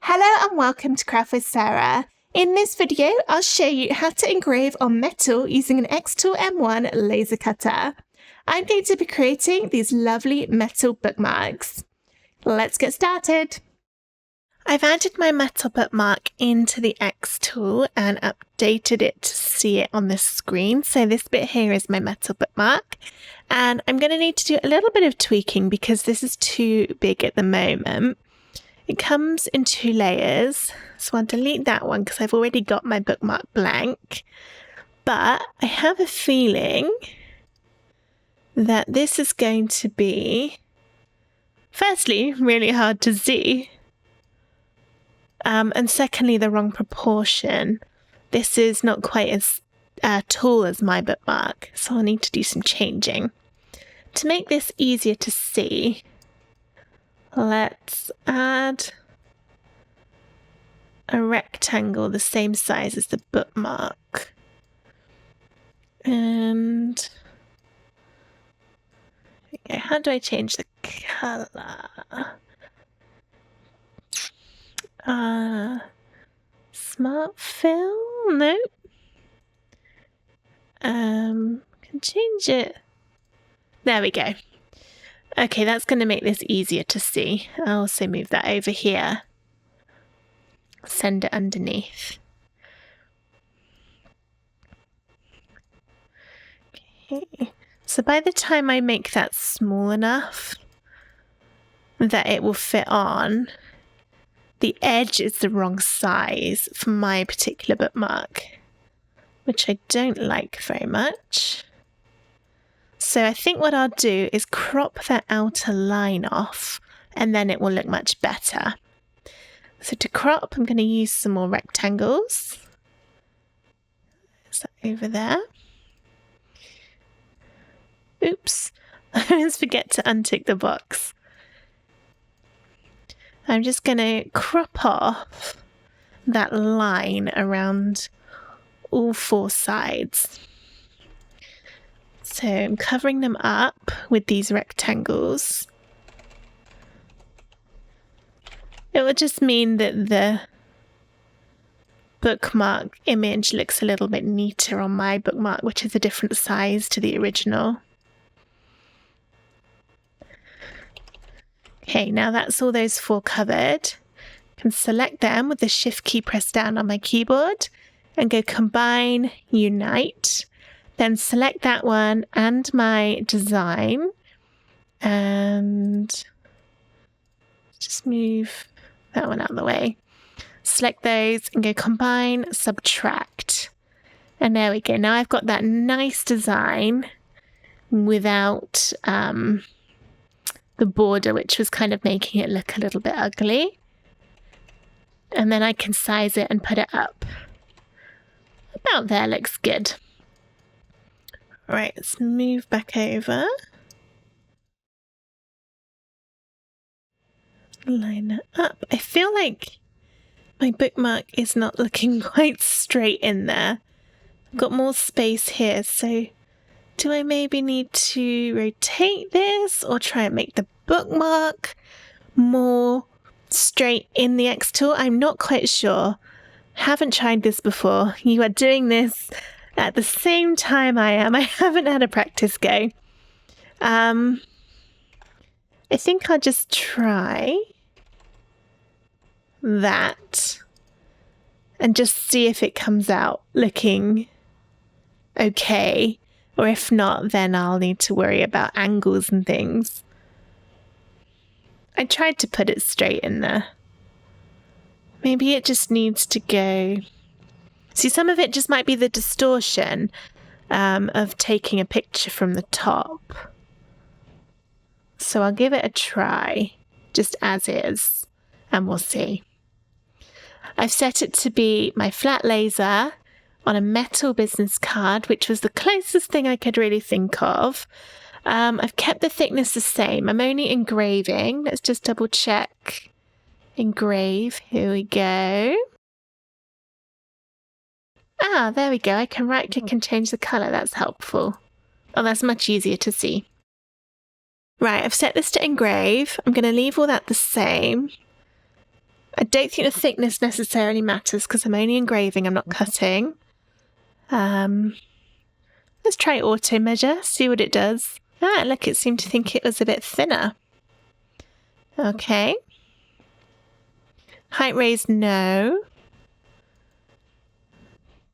Hello and welcome to Craft with Sarah. In this video, I'll show you how to engrave on metal using an Xtool M1 laser cutter. I'm going to be creating these lovely metal bookmarks. Let's get started. I've added my metal bookmark into the Xtool and updated it to see it on the screen. So this bit here is my metal bookmark. And I'm going to need to do a little bit of tweaking because this is too big at the moment. It comes in 2 layers, so I'll delete that one because I've already got my bookmark blank. But I have a feeling that this is going to be, firstly, really hard to see, and secondly, the wrong proportion. This is not quite as tall as my bookmark, so I'll need to do some changing. To make this easier to see, let's add a rectangle the same size as the bookmark. And okay, how do I change the color? Smart fill? No. Can change it. There we go. Okay, that's going to make this easier to see. I'll also move that over here. Send it underneath. Okay, so by the time I make that small enough that it will fit on, the edge is the wrong size for my particular bookmark, which I don't like very much. So I think what I'll do is crop that outer line off and then it will look much better. So to crop, I'm going to use some more rectangles. Is that over there? Oops, I always forget to untick the box. I'm just going to crop off that line around all 4 sides. So I'm covering them up with these rectangles. It will just mean that the bookmark image looks a little bit neater on my bookmark, which is a different size to the original. Okay, now that's all those 4 covered. I can select them with the Shift key pressed down on my keyboard and go Combine, Unite. Then select that one and my design and just move that one out of the way. Select those and go Combine, Subtract. And there we go. Now I've got that nice design without the border, which was kind of making it look a little bit ugly. And then I can size it and put it up. About there looks good. Right, let's move back over. Line it up. I feel like my bookmark is not looking quite straight in there. I've got more space here, so do I maybe need to rotate this or try and make the bookmark more straight in the Xtool? I'm not quite sure. Haven't tried this before. You are doing this at the same time I am. I haven't had a practice go. I think I'll just try that and just see if it comes out looking okay. Or if not, then I'll need to worry about angles and things. I tried to put it straight in there. Maybe it just needs to go. See, some of it just might be the distortion of taking a picture from the top. So I'll give it a try, just as is, and we'll see. I've set it to be my flat laser on a metal business card, which was the closest thing I could really think of. I've kept the thickness the same. I'm only engraving. Let's just double check. Engrave. Here we go. Ah, there we go. I can right click and change the colour. That's helpful. Oh, that's much easier to see. Right, I've set this to engrave. I'm going to leave all that the same. I don't think the thickness necessarily matters because I'm only engraving, I'm not cutting. Let's try auto measure, see what it does. Ah, look, it seemed to think it was a bit thinner. Okay. Height raised, no.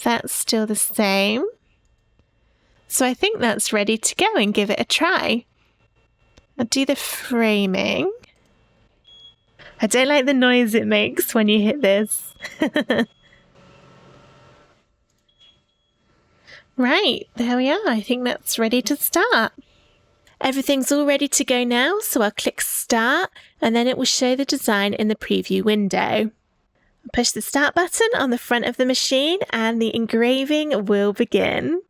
That's still the same. So I think that's ready to go and give it a try. I'll do the framing. I don't like the noise it makes when you hit this. Right, there we are. I think that's ready to start. Everything's all ready to go now, so I'll click Start, and then it will show the design in the preview window. Push the Start button on the front of the machine, and the engraving will begin.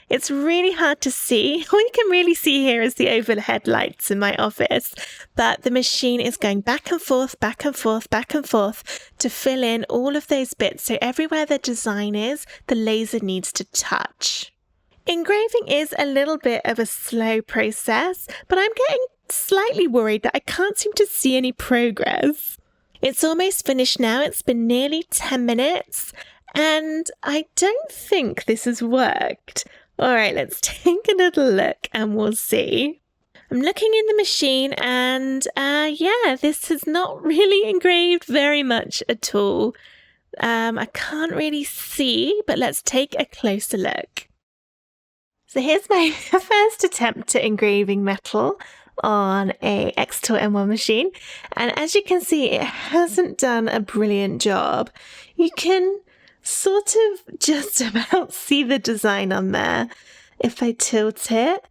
It's really hard to see. All you can really see here is the overhead lights in my office, but the machine is going back and forth, back and forth, back and forth to fill in all of those bits. So everywhere the design is, the laser needs to touch. Engraving is a little bit of a slow process, but I'm getting slightly worried that I can't seem to see any progress. It's almost finished now. It's been nearly 10 minutes, and I don't think this has worked. All right, let's take a little look and we'll see. I'm looking in the machine and yeah, this has not really engraved very much at all. I can't really see, but let's take a closer look. So here's my first attempt at engraving metal on a Xtor M1 machine. And as you can see, it hasn't done a brilliant job. You can sort of just about see the design on there if I tilt it,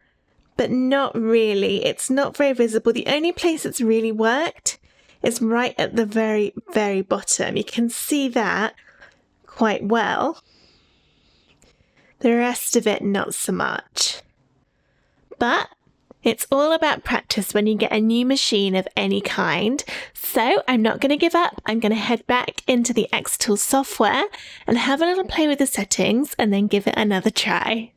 but not really. It's not very visible. The only place it's really worked is right at the very, very bottom. You can see that quite well. The rest of it, not so much. But it's all about practice when you get a new machine of any kind. So I'm not going to give up. I'm going to head back into the Xtool software and have a little play with the settings and then give it another try.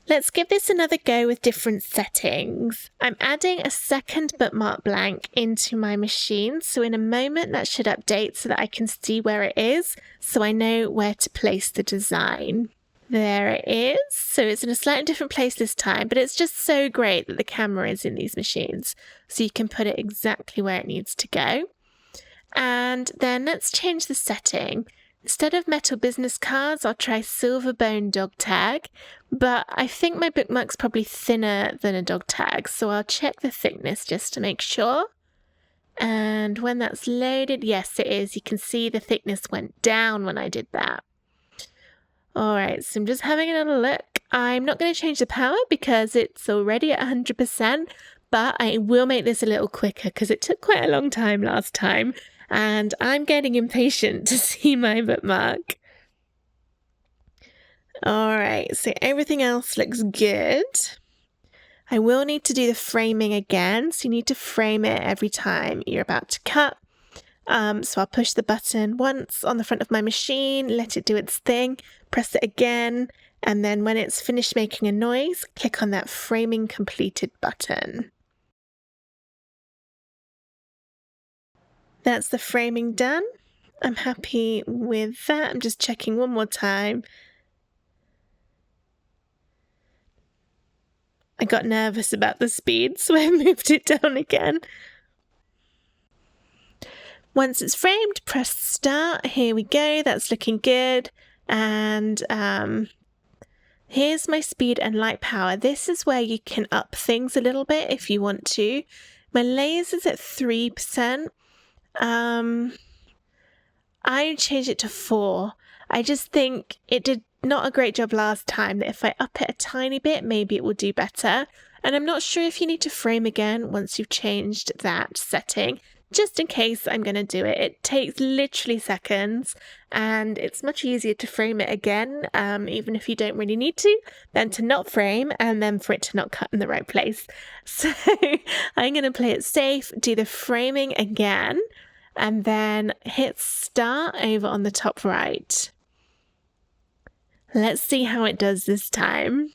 Let's give this another go with different settings. I'm adding a second bookmark blank into my machine. So in a moment that should update so that I can see where it is, so I know where to place the design. There it is. So it's in a slightly different place this time, but it's just so great that the camera is in these machines. So you can put it exactly where it needs to go. And then let's change the setting. Instead of metal business cards, I'll try silver bone dog tag, but I think my bookmark's probably thinner than a dog tag, so I'll check the thickness just to make sure. And when that's loaded, yes it is. You can see the thickness went down when I did that. Alright, so I'm just having a little look. I'm not going to change the power because it's already at 100%, but I will make this a little quicker because it took quite a long time last time, and I'm getting impatient to see my bookmark. Alright, so everything else looks good. I will need to do the framing again, so you need to frame it every time you're about to cut. So I'll push the button once on the front of my machine, let it do its thing, press it again, and then when it's finished making a noise, click on that framing completed button. That's the framing done. I'm happy with that. I'm just checking one more time. I got nervous about the speed, so I moved it down again. Once it's framed, press start. Here we go. That's looking good. And here's my speed and light power. This is where you can up things a little bit if you want to. My laser's at 3%. I changed it to 4. I just think it did not a great job last time, that if I up it a tiny bit, maybe it will do better. And I'm not sure if you need to frame again once you've changed that setting. Just in case I'm going to do it. It takes literally seconds and it's much easier to frame it again, even if you don't really need to, than to not frame and then for it to not cut in the right place. So I'm going to play it safe, do the framing again, and then hit start over on the top right. Let's see how it does this time.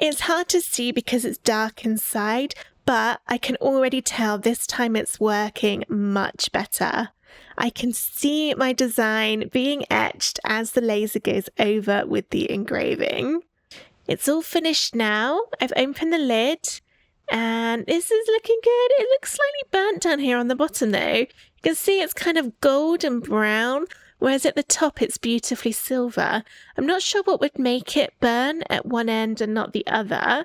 It's hard to see because it's dark inside, but I can already tell this time it's working much better. I can see my design being etched as the laser goes over with the engraving. It's all finished now. I've opened the lid and this is looking good. It looks slightly burnt down here on the bottom though. You can see it's kind of gold and brown, whereas at the top it's beautifully silver. I'm not sure what would make it burn at one end and not the other.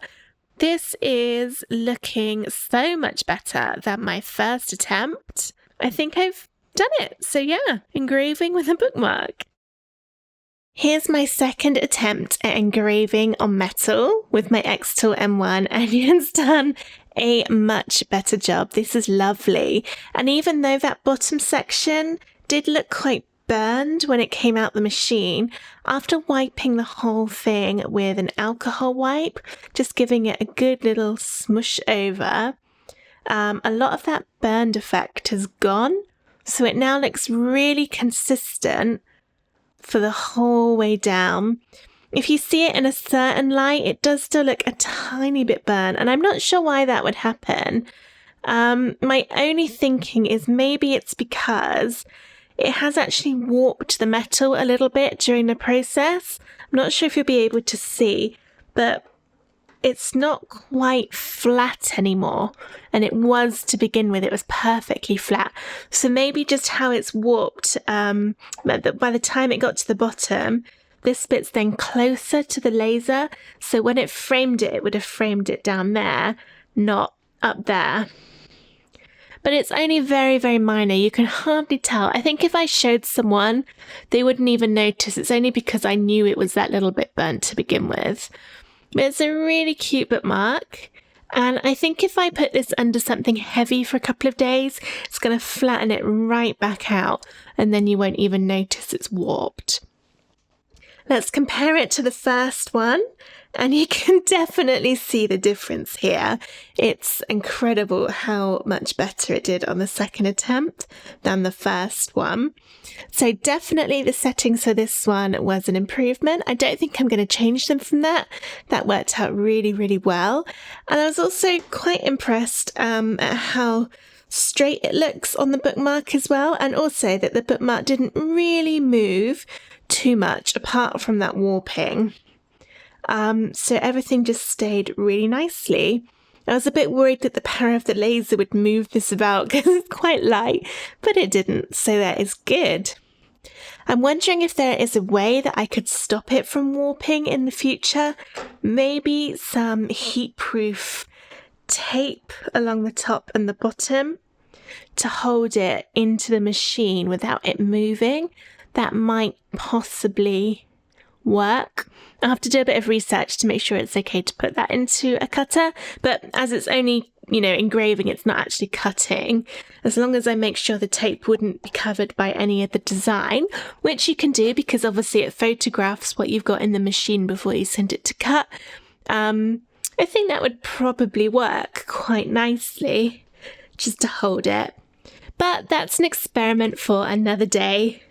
This is looking so much better than my first attempt. I think I've done it. So yeah, engraving with a bookmark. Here's my second attempt at engraving on metal with my Xtool M1, and it's done a much better job. This is lovely. And even though that bottom section did look quite burned when it came out the machine, after wiping the whole thing with an alcohol wipe, just giving it a good little smush over, a lot of that burned effect has gone. So it now looks really consistent for the whole way down. If you see it in a certain light, it does still look a tiny bit burnt, and I'm not sure why that would happen. My only thinking is maybe it's because it has actually warped the metal a little bit during the process. I'm not sure if you'll be able to see, but it's not quite flat anymore, and it was to begin with. It was perfectly flat. So maybe just how it's warped, by the time it got to the bottom, this bit's then closer to the laser, so when it framed it, it would have framed it down there, not up there. But it's only very, very minor. You can hardly tell. I think if I showed someone, they wouldn't even notice. It's only because I knew it was that little bit burnt to begin with. But it's a really cute bookmark, and I think if I put this under something heavy for a couple of days, it's going to flatten it right back out, and then you won't even notice it's warped. Let's compare it to the first one, and you can definitely see the difference here. It's incredible how much better it did on the second attempt than the first one. So definitely the settings for this one was an improvement. I don't think I'm going to change them from that. That worked out really, really well. And I was also quite impressed at how straight it looks on the bookmark as well, and also that the bookmark didn't really move too much apart from that warping. So everything just stayed really nicely. I was a bit worried that the power of the laser would move this about because it's quite light, but it didn't, so that is good. I'm wondering if there is a way that I could stop it from warping in the future. Maybe some heat-proof tape along the top and the bottom to hold it into the machine without it moving. That might possibly work. I'll have to do a bit of research to make sure it's okay to put that into a cutter, but as it's only, engraving, it's not actually cutting. As long as I make sure the tape wouldn't be covered by any of the design, which you can do because obviously it photographs what you've got in the machine before you send it to cut. I think that would probably work quite nicely just to hold it. But that's an experiment for another day.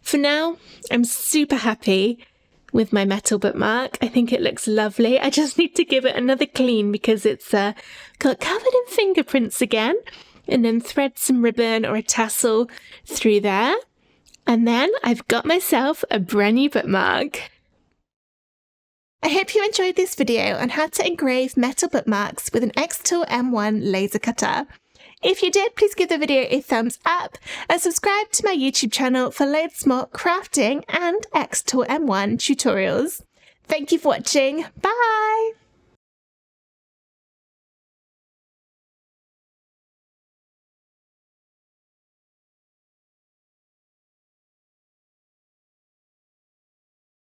For now, I'm super happy with my metal bookmark. I think it looks lovely. I just need to give it another clean because it's got covered in fingerprints again, and then thread some ribbon or a tassel through there. And then I've got myself a brand new bookmark. I hope you enjoyed this video on how to engrave metal bookmarks with an Xtool M1 laser cutter. If you did, please give the video a thumbs up and subscribe to my YouTube channel for loads more crafting and Xtool M1 tutorials. Thank you for watching. Bye!